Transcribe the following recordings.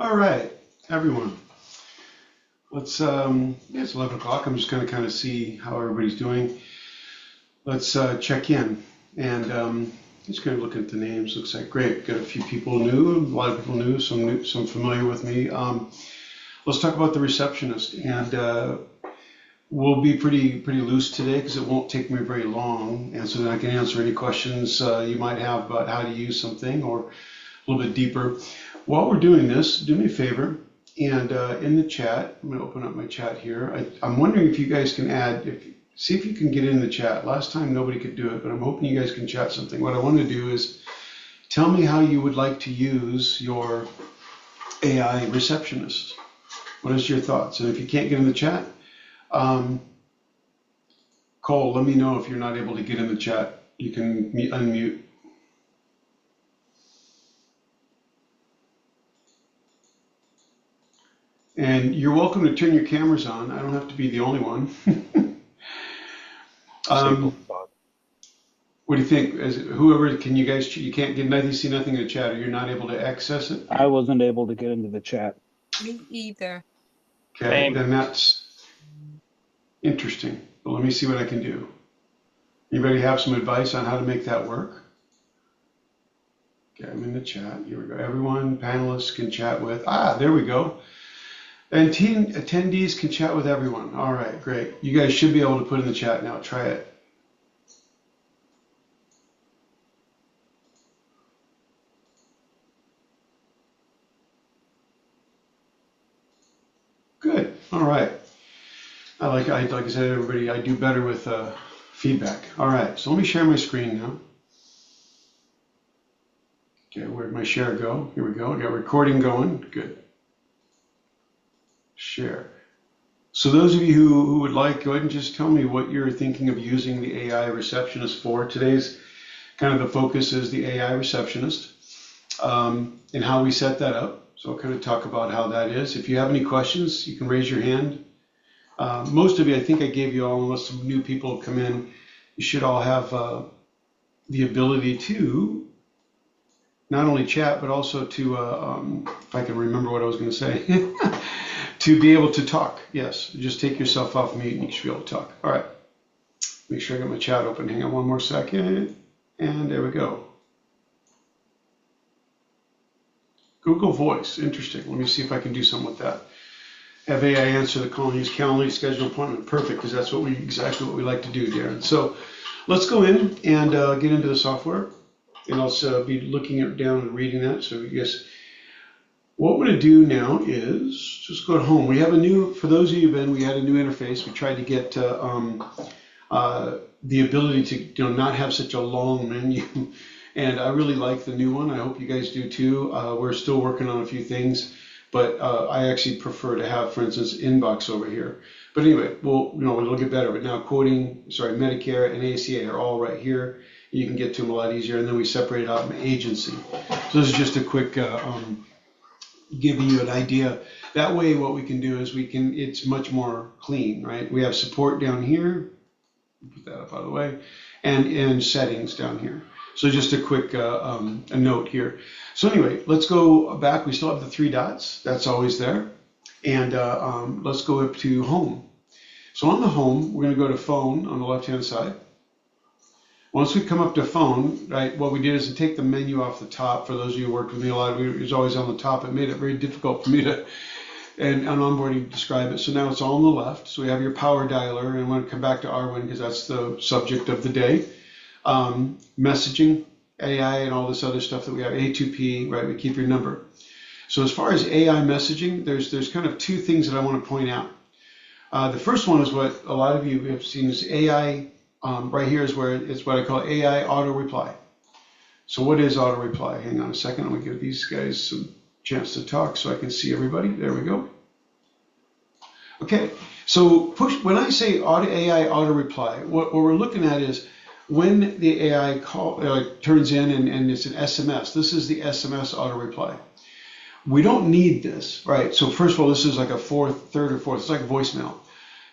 All right, everyone. Let's, yeah, it's 11 o'clock. I'm just going to kind of see how everybody's doing. Let's check in. And just going to look at the names. Looks like great. Got a few people new, a lot of people new, some familiar with me. Let's talk about the receptionist. And we'll be pretty loose today because it won't take me very long. And so then I can answer any questions you might have about how to use something or a little bit deeper. While we're doing this, do me a favor, and in the chat, I'm going to open up my chat here. I'm wondering if you guys can add, see if you can get in the chat. Last time nobody could do it, but I'm hoping you guys can chat something. What I want to do is tell me how you would like to use your AI receptionist. What is your thoughts? And if you can't get in the chat, Cole, let me know if you're not able to get in the chat. You can unmute. And you're welcome to turn your cameras on. I don't have to be the only one. What do you think? Whoever, can you guys, you can't get nothing, see nothing in the chat, or you're not able to access it? I wasn't able to get into the chat. Me either. Okay, then that's interesting. Well, let me see what I can do. Anybody have some advice on how to make that work? Okay, I'm in the chat. Here we go. Everyone, panelists can chat with. There we go. And attendees can chat with everyone. All right, great. You guys should be able to put in the chat now. Try it. Good. All right. Like I said, everybody, I do better with feedback. All right. So let me share my screen now. Okay, where'd my share go? Here we go. I got recording going. Good. Share. So those of you who would like, go ahead and just tell me what you're thinking of using the AI receptionist for. Today's kind of the focus is the AI receptionist and how we set that up. So I'll kind of talk about how that is. If you have any questions, you can raise your hand. Most of you, I think I gave you all, unless some new people have come in, you should all have the ability to not only chat, but also to, if I can remember what I was going to say, to be able to talk. Yes, just take yourself off mute and you should be able to talk. All right, make sure I got my chat open. Hang on one more second. And there we go. Google Voice, interesting. Let me see if I can do something with that. Have AI answer the call and use Calendly, schedule an appointment. Perfect, because that's exactly what we like to do, Darren. So let's go in and get into the software. And I'll be looking down and reading that. So I guess what we're going to do now is just go to home. We have a new, for those of you who've been, we had a new interface. We tried to get the ability to not have such a long menu. And I really like the new one. I hope you guys do too. We're still working on a few things, but I actually prefer to have, for instance, inbox over here. But anyway, it'll get better. But now Medicare and ACA are all right here. You can get to them a lot easier. And then we separate out an agency. So this is just a quick giving you an idea. That way, what we can do is it's much more clean, right? We have support down here. Put that up out of the way, and settings down here. So just a quick a note here. So anyway, let's go back. We still have the three dots. That's always there. And let's go up to home. So on the home, we're going to go to phone on the left-hand side. Once we come up to phone, right, what we did is to take the menu off the top. For those of you who worked with me a lot, it was always on the top. It made it very difficult for me to, and on onboarding, describe it. So now it's all on the left. So we have your power dialer, and I'm going to come back to Arwin because that's the subject of the day. Messaging, AI, and all this other stuff that we have, A2P, right? We keep your number. So as far as AI messaging, there's kind of two things that I want to point out. The first one is what a lot of you have seen is AI. Right here is where it's what I call AI auto reply. So what is auto reply? Hang on a second. I'm going to give these guys some chance to talk so I can see everybody. There we go. Okay. So when I say AI auto reply, what we're looking at is when the AI turns in and it's an SMS. This is the SMS auto reply. We don't need this, right? So first of all, this is like a third or fourth. It's like voicemail.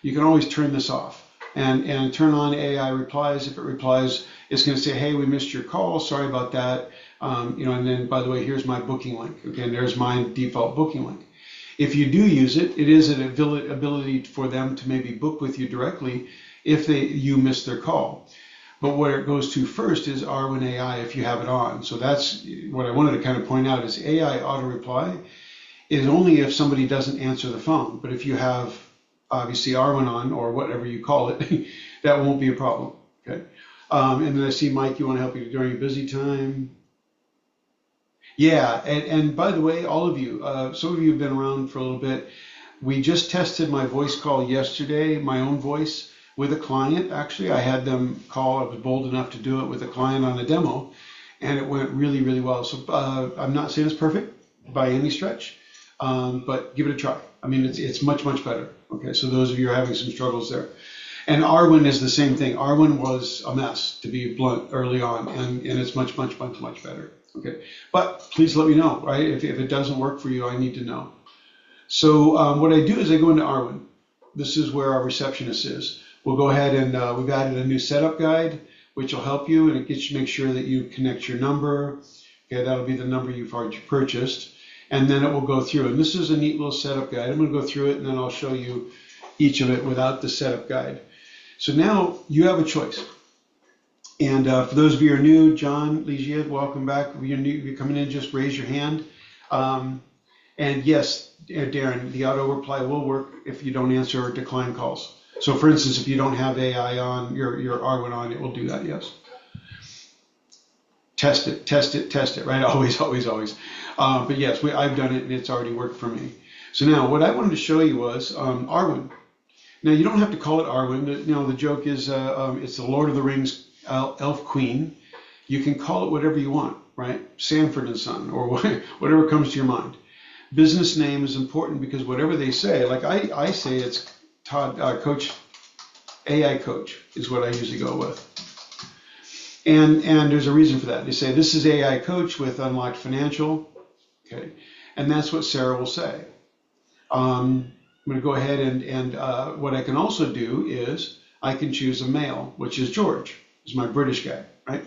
You can always turn this off. And turn on AI replies. If it replies, it's going to say, hey, we missed your call. Sorry about that. And then, by the way, here's my booking link. Okay, and there's my default booking link. If you do use it, it is an ability for them to maybe book with you directly if you miss their call. But where it goes to first is R1 AI if you have it on. So that's what I wanted to kind of point out is AI auto reply is only if somebody doesn't answer the phone. But if you have obviously R1 on or whatever you call it, that won't be a problem. Okay. And then I see Mike, you want to help you during a busy time. Yeah, and by the way, all of you, some of you have been around for a little bit. We just tested my voice call yesterday, my own voice, with a client. Actually, I had them call. I was bold enough to do it with a client on a demo, and it went really, really well. So I'm not saying it's perfect by any stretch, but give it a try. I mean, it's much, much better. Okay, so those of you who are having some struggles there. And R1 is the same thing. R1 was a mess, to be blunt, early on, and it's much, much, much, much better. Okay, but please let me know, right? If it doesn't work for you, I need to know. So what I do is I go into R1. This is where our receptionist is. We'll go ahead and we've added a new setup guide, which will help you, and it gets you make sure that you connect your number. Okay, that'll be the number you've already purchased, and then it will go through. And this is a neat little setup guide. I'm going to go through it, and then I'll show you each of it without the setup guide. So now you have a choice. And for those of you who are new, John Ligier, welcome back. If you're new, if you're coming in, just raise your hand. And yes, Darren, the auto reply will work if you don't answer or decline calls. So for instance, if you don't have AI on, your R1 on, it will do that, yes. Test it, right? Always, always, always. But yes, I've done it and it's already worked for me. So now what I wanted to show you was R1. Now you don't have to call it R1. The joke is it's the Lord of the Rings Elf Queen. You can call it whatever you want, right? Sanford and Son, or whatever comes to your mind. Business name is important because whatever they say, like I say it's Todd, Coach, AI Coach is what I usually go with. And there's a reason for that. They say, this is AI Coach with Unlocked Financial. Okay. And that's what Sarah will say. I'm going to go ahead and what I can also do is I can choose a male, which is George. Is my British guy, right?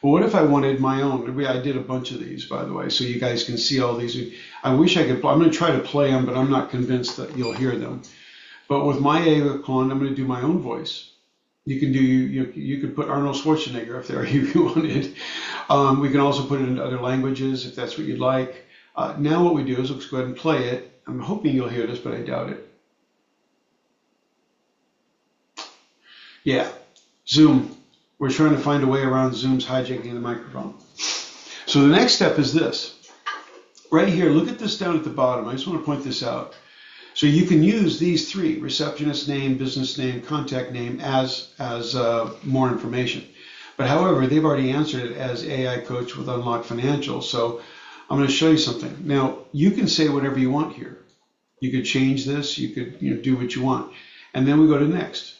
But what if I wanted my own? I did a bunch of these, by the way, so you guys can see all these. I wish I could. I'm going to try to play them, but I'm not convinced that you'll hear them. But with my AI clone, I'm going to do my own voice. You can do you could put Arnold Schwarzenegger if there if you wanted. We can also put it in other languages if that's what you'd like. Now what we do is let's go ahead and play it. I'm hoping you'll hear this, but I doubt it. Yeah, Zoom. We're trying to find a way around Zoom's hijacking the microphone. So the next step is this. Right here, look at this down at the bottom. I just want to point this out. So you can use these three, receptionist name, business name, contact name, as more information. But however, they've already answered it as AI Coach with Unlocked Financial. So I'm going to show you something. Now, you can say whatever you want here. You could change this. You could do what you want. And then we go to next.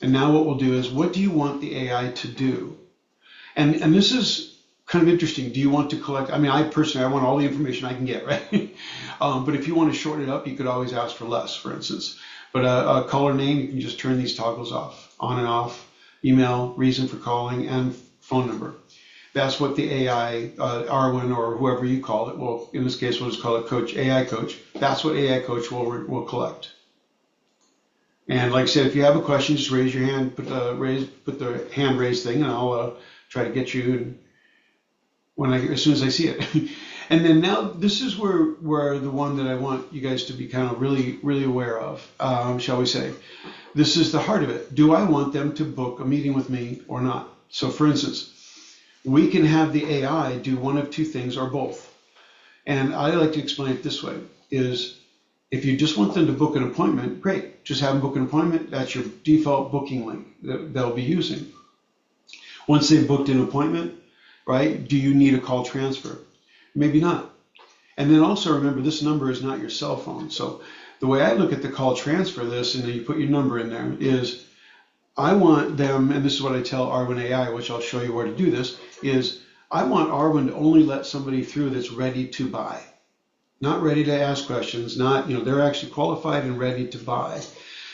And now what we'll do is, what do you want the AI to do? And this is kind of interesting. Do you want to collect? I mean, I personally, I want all the information I can get, right? But if you want to shorten it up, you could always ask for less, for instance. But a caller name, you can just turn these toggles off, on and off, email, reason for calling, and phone number. That's what the AI, R1 or whoever you call it, well, in this case, we'll just call it Coach, AI Coach. That's what AI Coach will collect. And like I said, if you have a question, just raise your hand, put the hand raised thing, and I'll try to get you as soon as I see it. And then now this is where the one that I want you guys to be kind of really, really aware of, shall we say. This is the heart of it. Do I want them to book a meeting with me or not? So for instance, we can have the AI do one of two things or both. And I like to explain it this way, is if you just want them to book an appointment, great. Just have them book an appointment. That's your default booking link that they'll be using. Once they've booked an appointment, right, do you need a call transfer? Maybe not. And then also remember, this number is not your cell phone. So the way I look at the call transfer this, and then you put your number in there, is I want them, and this is what I tell R1 AI, which I'll show you where to do this, is I want R1 to only let somebody through that's ready to buy. Not ready to ask questions, not, they're actually qualified and ready to buy.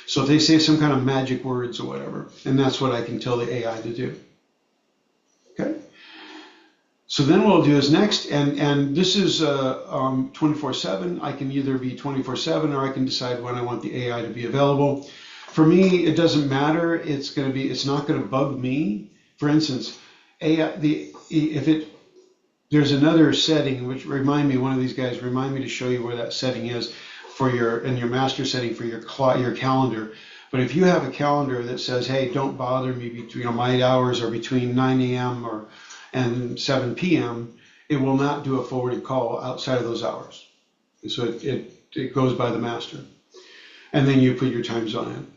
So if they say some kind of magic words or whatever, and that's what I can tell the AI to do. Okay? So then what I'll do is next, and this is 24/7. I can either be 24/7 or I can decide when I want the AI to be available. For me, it doesn't matter. It's not going to bug me. For instance, AI, there's another setting which one of these guys remind me to show you where that setting is in your master setting for your calendar. But if you have a calendar that says, hey, don't bother me between, my hours are between 9 a.m. and 7 p.m., it will not do a forwarded call outside of those hours. So it goes by the master. And then you put your time zone in.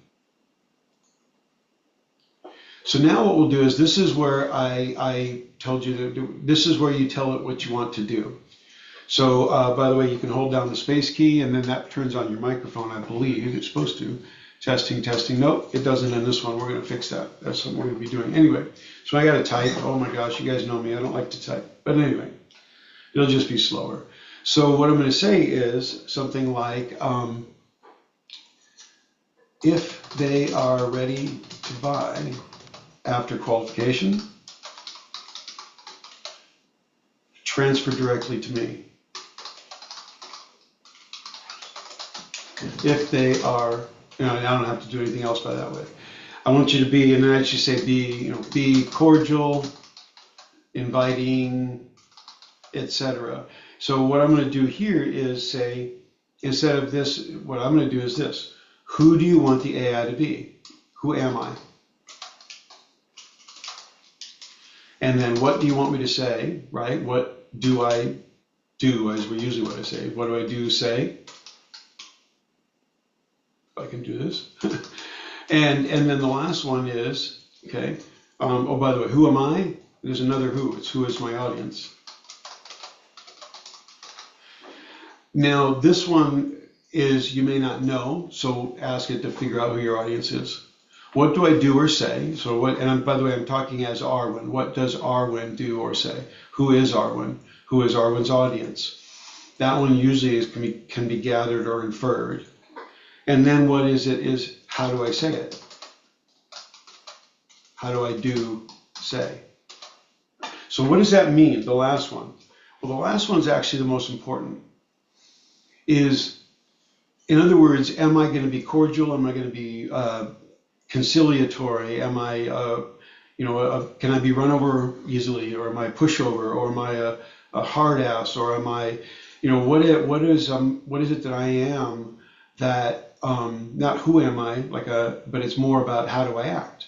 So now what we'll do is, this is where I told you to do, this is where you tell it what you want to do. So by the way, you can hold down the space key and then that turns on your microphone, I believe it's supposed to. Testing, testing. Nope, it doesn't in this one. We're going to fix that. That's something we're going to be doing. Anyway, so I got to type. Oh my gosh, you guys know me. I don't like to type. But anyway, it'll just be slower. So what I'm going to say is something like, if they are ready to buy after qualification, transfer directly to me. If they are, I don't have to do anything else by that way. I want you to be, and then I should say be cordial, inviting, etc. So what I'm going to do here is say, instead of this, what I'm going to do is this. Who do you want the AI to be? Who am I? And then what do you want me to say, right? What do I do, as we usually what I say. What do I do, say? I can do this. and then the last one is, okay, oh, by the way, who am I? There's another who. It's who is my audience. Now, this one is you may not know, so ask it to figure out who your audience is. What do I do or say? So what, and by the way, I'm talking as Arwen. What does Arwen do or say? Who is Arwen? Who is Arwen's audience? That one usually can be gathered or inferred. And then what is it is, how do I say it? How do I do say? So what does that mean, the last one? Well, the last one's actually the most important. Is, in other words, am I going to be cordial? Am I going to be conciliatory? Am I, can I be run over easily? Or am I pushover? Or am I a hard ass? Or am I, what is it that I am that, not who am I, but it's more about how do I act.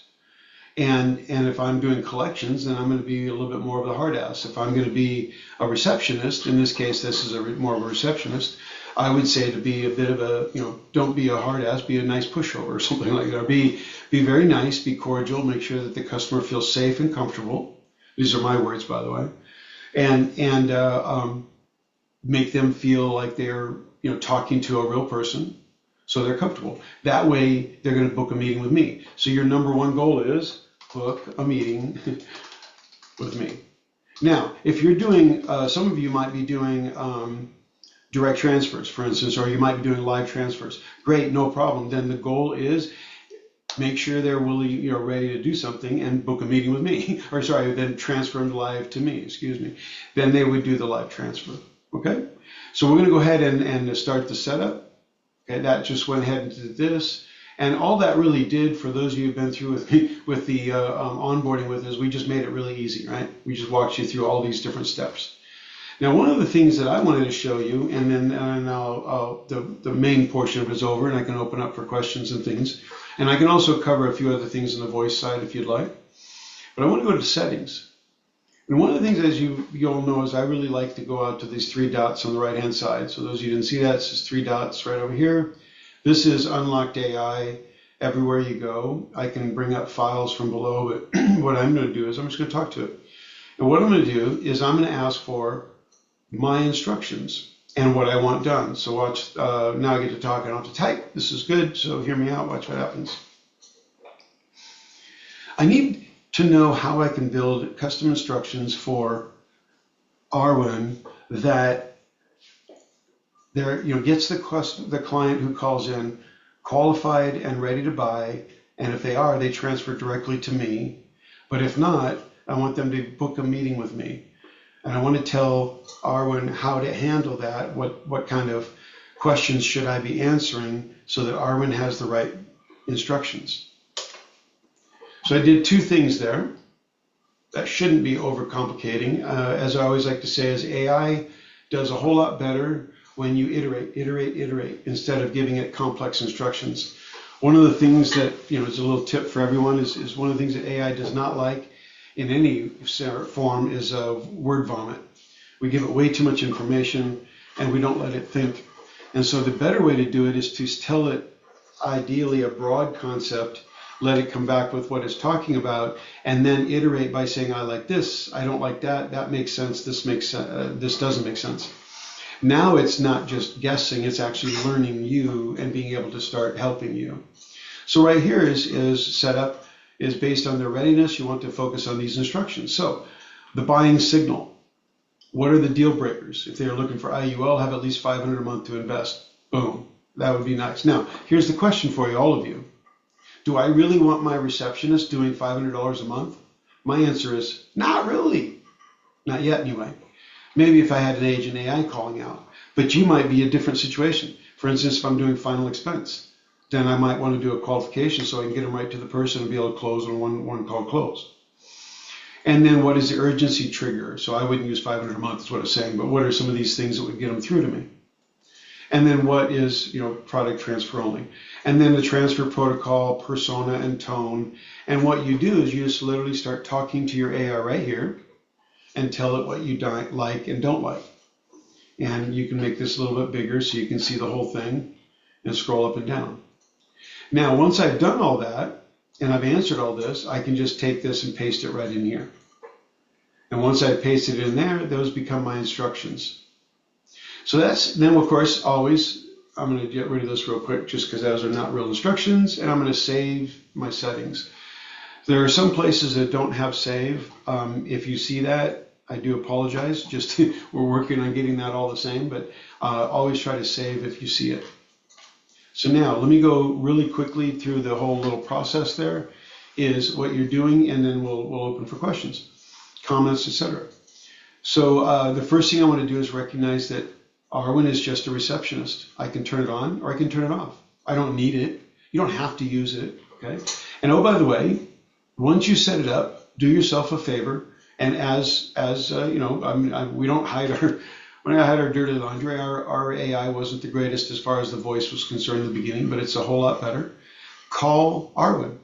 And if I'm doing collections, then I'm going to be a little bit more of a hard ass. If I'm going to be a receptionist, in this case, this is more of a receptionist, I would say to be a bit of a, don't be a hard ass, be a nice pushover or something like that. Or be very nice, be cordial, make sure that the customer feels safe and comfortable. These are my words, by the way. And make them feel like they're, talking to a real person. So they're comfortable. That way, they're going to book a meeting with me. So your number one goal is book a meeting with me. Now, if you're doing, some of you might be doing direct transfers, for instance, or you might be doing live transfers. Great, no problem. Then the goal is make sure they're willing, ready to do something and book a meeting with me. Or sorry, then transfer them live to me, excuse me. Then they would do the live transfer. Okay? So we're going to go ahead and start the setup. Okay, that just went ahead and did this. And all that really did, for those of you who've been through with me, with the onboarding with us, we just made it really easy, right? We just walked you through all these different steps. Now, one of the things that I wanted to show you, and then the main portion of it is over, and I can open up for questions and things. And I can also cover a few other things on the voice side if you'd like. But I want to go to settings. And one of the things, as you all know, is I really like to go out to these three dots on the right-hand side. So those of you who didn't see that, it's just three dots right over here. This is unlocked AI. Everywhere you go, I can bring up files from below, but what I'm going to do is I'm just going to talk to it. And what I'm going to do is I'm going to ask for my instructions and what I want done. So watch, now I get to talk, I don't have to type. This is good, so hear me out, watch what happens. I need to know how I can build custom instructions for Arwen that gets the client who calls in qualified and ready to buy, and if they are, they transfer directly to me. But if not, I want them to book a meeting with me. And I want to tell Arwen how to handle that, what kind of questions should I be answering so that Arwen has the right instructions. So I did two things there. That shouldn't be overcomplicating. As I always like to say, is AI does a whole lot better when you iterate, instead of giving it complex instructions. One of the things that, is a little tip for everyone is one of the things that AI does not like in any form is word vomit. We give it way too much information and we don't let it think. And so the better way to do it is to tell it ideally a broad concept, let it come back with what it's talking about, and then iterate by saying, I like this, I don't like that, that makes sense, this makes this doesn't make sense. Now it's not just guessing, it's actually learning you and being able to start helping you. So right here is setup is based on their readiness. You want to focus on these instructions. So the buying signal. What are the deal breakers? If they're looking for IUL, have at least $500 a month to invest. Boom. That would be nice. Now, here's the question for you, all of you. Do I really want my receptionist doing $500 a month? My answer is not really. Not yet, anyway. Maybe if I had an agent AI calling out. But you might be a different situation. For instance, if I'm doing final expense, then I might want to do a qualification so I can get them right to the person and be able to close on one call close. And then what is the urgency trigger? So I wouldn't use $500 a month is what I'm saying, but what are some of these things that would get them through to me? And then what is, product transfer only? And then the transfer protocol, persona, and tone. And what you do is you just literally start talking to your AI right here and tell it what you like and don't like. And you can make this a little bit bigger so you can see the whole thing and scroll up and down. Now, once I've done all that and I've answered all this, I can just take this and paste it right in here. And once I've pasted it in there, those become my instructions. So then of course, always, I'm going to get rid of this real quick just because those are not real instructions, and I'm going to save my settings. There are some places that don't have save. If you see that, I do apologize. Just we're working on getting that all the same, but always try to save if you see it. So now let me go really quickly through the whole little process there, is what you're doing, and then we'll open for questions, comments, etc. So the first thing I want to do is recognize that Arwen is just a receptionist. I can turn it on or I can turn it off. I don't need it. You don't have to use it, okay? And oh, by the way, once you set it up, do yourself a favor, and we don't hide our. When I had our dirty laundry, our AI wasn't the greatest as far as the voice was concerned in the beginning, but it's a whole lot better. Call Arwen.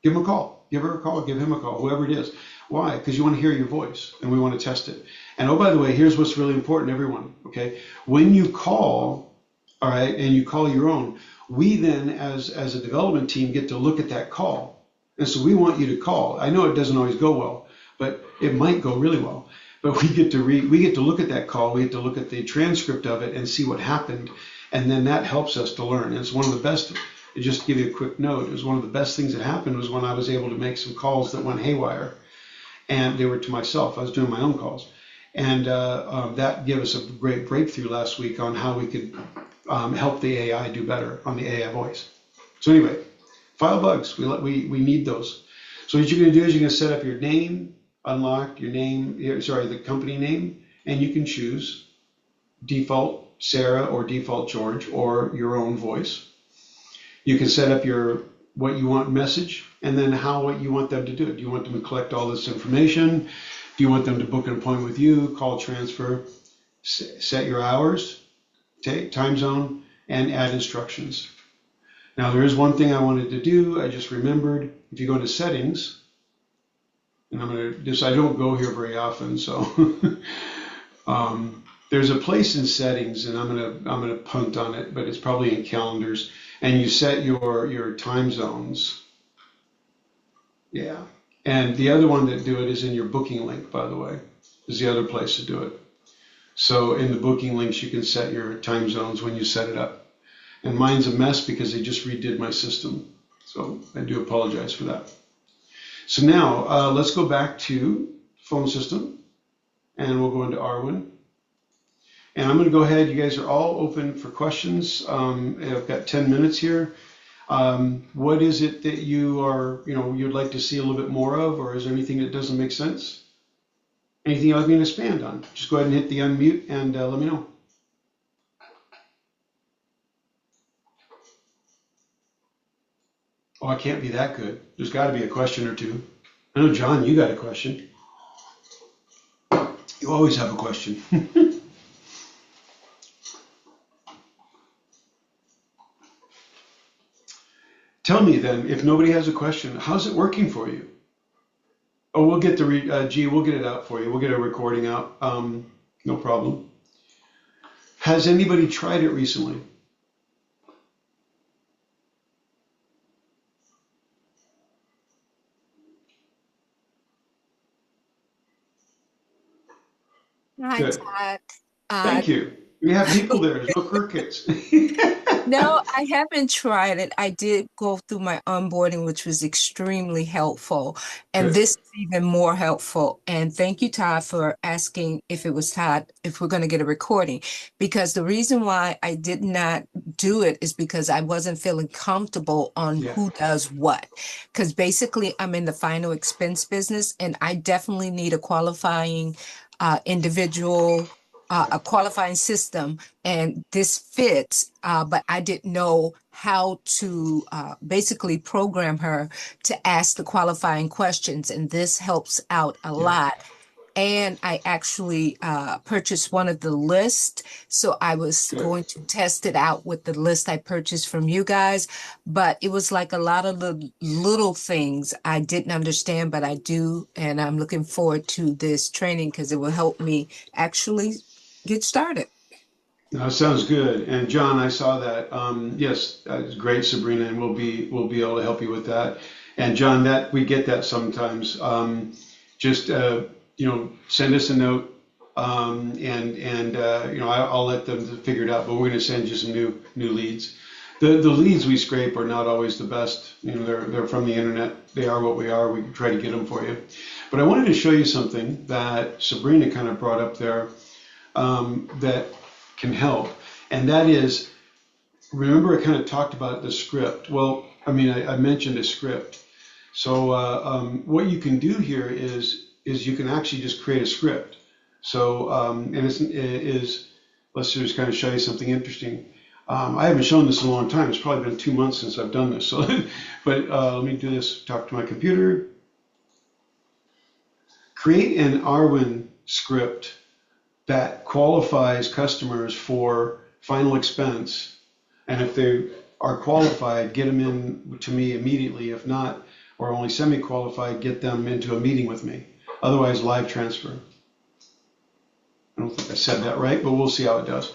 Give him a call. Give her a call. Give him a call, whoever it is. Why? Because you want to hear your voice, and we want to test it. And oh, by the way, here's what's really important, everyone, okay? When you call, all right, and you call your own, we then, as a development team, get to look at that call. And so we want you to call. I know it doesn't always go well, but it might go really well. But we get to look at that call, we get to look at the transcript of it and see what happened, and then that helps us to learn. And it's one of the best, just to give you a quick note, it was one of the best things that happened was when I was able to make some calls that went haywire, and they were to myself. I was doing my own calls. And that gave us a great breakthrough last week on how we could help the AI do better on the AI voice. So anyway, file bugs, we need those. So what you're going to do is you're going to set up your name, unlock your name, the company name, and you can choose default Sarah or default George or your own voice. You can set up what you want message, and then what you want them to do. Do you want them to collect all this information? Do you want them to book an appointment with you, call transfer, set your hours, time zone, and add instructions? Now there is one thing I wanted to do. I just remembered, if you go into settings, and I don't go here very often, so there's a place in settings, and I'm gonna punt on it, but it's probably in calendars, and you set your time zones. Yeah, and the other one that do it is in your booking link, by the way, is the other place to do it. So in the booking links, you can set your time zones when you set it up. And mine's a mess because they just redid my system, so I do apologize for that. So now let's go back to phone system, and we'll go into Arwen. And I'm going to go ahead. You guys are all open for questions. I've got 10 minutes here. What is it that you'd like to see a little bit more of, or is there anything that doesn't make sense? Anything you'd like me to expand on? Just go ahead and hit the unmute and let me know. Oh, I can't be that good. There's got to be a question or two. I know, John, you got a question. You always have a question. Tell me then, if nobody has a question, how's it working for you? Oh, we'll get we'll get it out for you. We'll get a recording out. No problem. Has anybody tried it recently? Hi, Good. Todd. Thank you. We have people there. There's no crickets. No, I haven't tried it. I did go through my onboarding, which was extremely helpful. And Good. this is even more helpful. And thank you, Todd, for asking if it was Todd, if we're going to get a recording. Because the reason why I did not do it is because I wasn't feeling comfortable on Yeah. who does what. Because basically, I'm in the final expense business, and I definitely need a qualifying individual, a qualifying system, and this fits, but I didn't know how to basically program her to ask the qualifying questions, and this helps out a Yeah. lot. And I actually purchased one of the lists, so I was Good. going to test it out with the list I purchased from you guys. But it was like a lot of the little things I didn't understand, but I do, and I'm looking forward to this training because it will help me actually get started. That sounds good. And John, I saw that. Yes, that's great, Sabrina, and we'll be able to help you with that. And John, that we get that sometimes. Just send us a note, and I'll let them figure it out. But we're going to send you some new leads. The leads we scrape are not always the best. They're from the internet. They are what we are. We try to get them for you. But I wanted to show you something that Sabrina kind of brought up there, that can help. And that is, remember I kind of talked about the script. Well, I mentioned a script. So what you can do here is you can actually just create a script. So and let's just kind of show you something interesting. I haven't shown this in a long time. It's probably been 2 months since I've done this. So, but let me do this. Talk to my computer. Create an Arwin script that qualifies customers for final expense. And if they are qualified, get them in to me immediately. If not, or only semi-qualified, get them into a meeting with me. Otherwise, live transfer. I don't think I said that right, but we'll see how it does.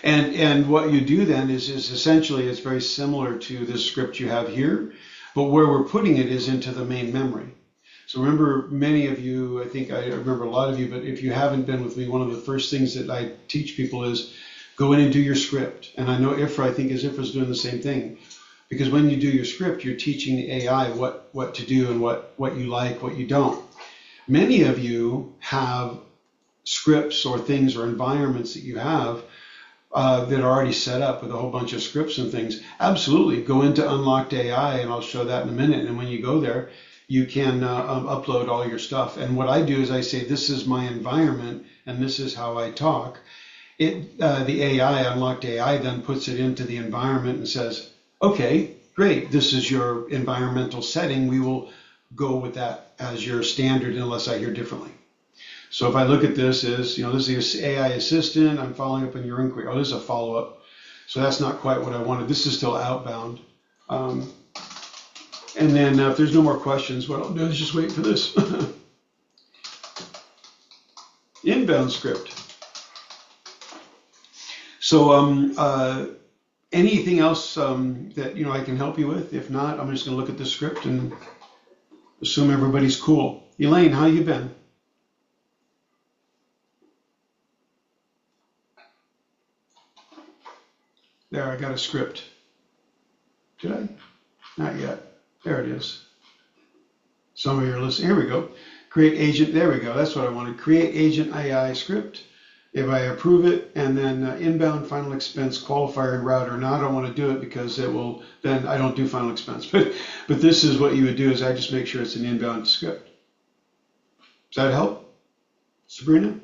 And what you do then is essentially it's very similar to this script you have here, but where we're putting it is into the main memory. So remember, many of you, I think I remember a lot of you, but if you haven't been with me, one of the first things that I teach people is go in and do your script. And I know Ifra, I think Ifra's doing the same thing. Because when you do your script, you're teaching the AI what to do and what you like, what you don't. Many of you have scripts or things or environments that you have that are already set up with a whole bunch of scripts and things. Absolutely, go into unlocked AI, and I'll show that in a minute. And when you go there, you can upload all your stuff. And what I do is I say, this is my environment, and this is how I talk. The AI, unlocked AI, then puts it into the environment and says, okay, great, this is your environmental setting. We will go with that as your standard unless I hear differently. So if I look at this as, this is the AI assistant, I'm following up on your inquiry. Oh, this is a follow-up. So that's not quite what I wanted. This is still outbound. And then if there's no more questions, what I'll do is just wait for this. Inbound script. So anything else that I can help you with? If not, I'm just going to look at the script and assume everybody's cool. Elaine, how you been? There, I got a script. Did I? Not yet. There it is. Some of you are listening. Here we go. Create agent. There we go. That's what I wanted. Create agent AI script. If I approve it, and then inbound final expense qualifier and router. Now I don't want to do it because it will. Then I don't do final expense. But this is what you would do. Is I just make sure it's an inbound script. Does that help? Sabrina?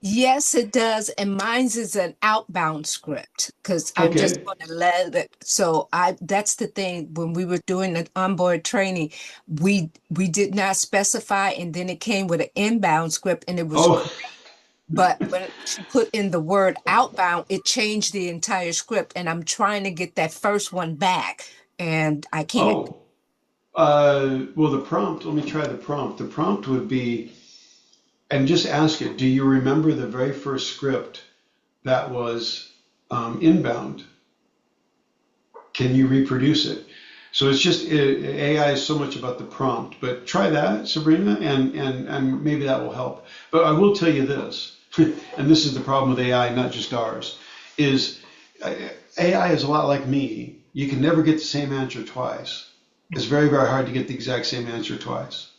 Yes, it does. And mine's is an outbound script because I'm just Okay. going to let it. So that's the thing. When we were doing the onboard training, we did not specify, and then it came with an inbound script, and it was Oh, great. But when she put in the word outbound, it changed the entire script, and I'm trying to get that first one back, and I can't. oh. Well, the prompt, let me try the prompt. The prompt would be, and just ask it, do you remember the very first script that was inbound? Can you reproduce it? So it's just AI is so much about the prompt, but try that, Sabrina, and maybe that will help. But I will tell you this, and this is the problem with AI, not just ours, is AI is a lot like me. You can never get the same answer twice. It's very, very hard to get the exact same answer twice.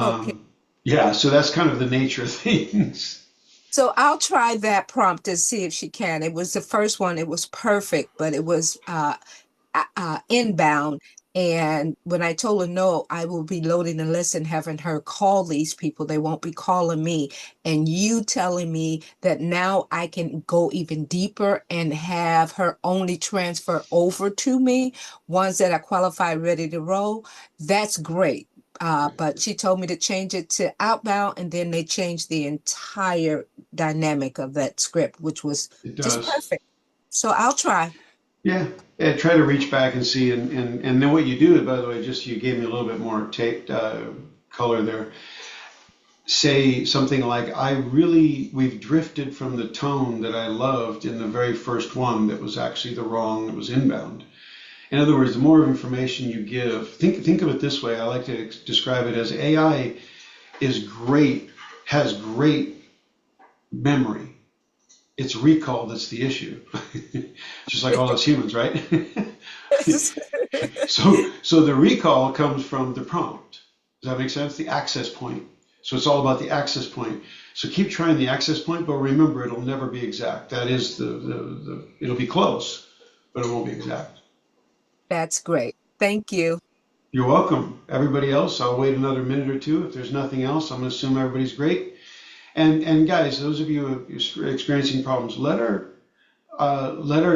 Okay. Um, yeah, so that's kind of the nature of things. So I'll try that prompt and see if she can. It was the first one. It was perfect, but it was inbound. And when I told her no, I will be loading the list and having her call these people. They won't be calling me. And you telling me that now I can go even deeper and have her only transfer over to me, ones that are qualified, ready to roll. That's great. But she told me to change it to outbound, and then they changed the entire dynamic of that script, which was It just does. perfect. So I'll try. Yeah, yeah. Try to reach back and see, and then what you do, by the way, just you gave me a little bit more color there. Say something like, we've drifted from the tone that I loved in the very first one that was actually the wrong, it was inbound. In other words, the more information you give, think of it this way. I like to describe it as AI is great, has great memory. It's recall that's the issue. Just like all us humans, right? So the recall comes from the prompt. Does that make sense? The access point. So it's all about the access point. So keep trying the access point, but remember it'll never be exact. That is it'll be close, but it won't be exact. That's great. Thank you. You're welcome. Everybody else, I'll wait another minute or two. If there's nothing else, I'm going to assume everybody's great. And guys, those of you who are experiencing problems, let our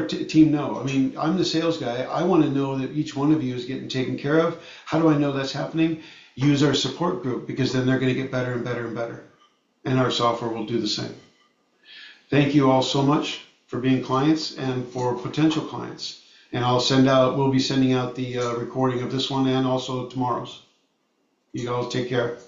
team know. I mean, I'm the sales guy. I want to know that each one of you is getting taken care of. How do I know that's happening? Use our support group, because then they're going to get better and better and better. And our software will do the same. Thank you all so much for being clients and for potential clients. And we'll be sending out the recording of this one and also tomorrow's. You all take care.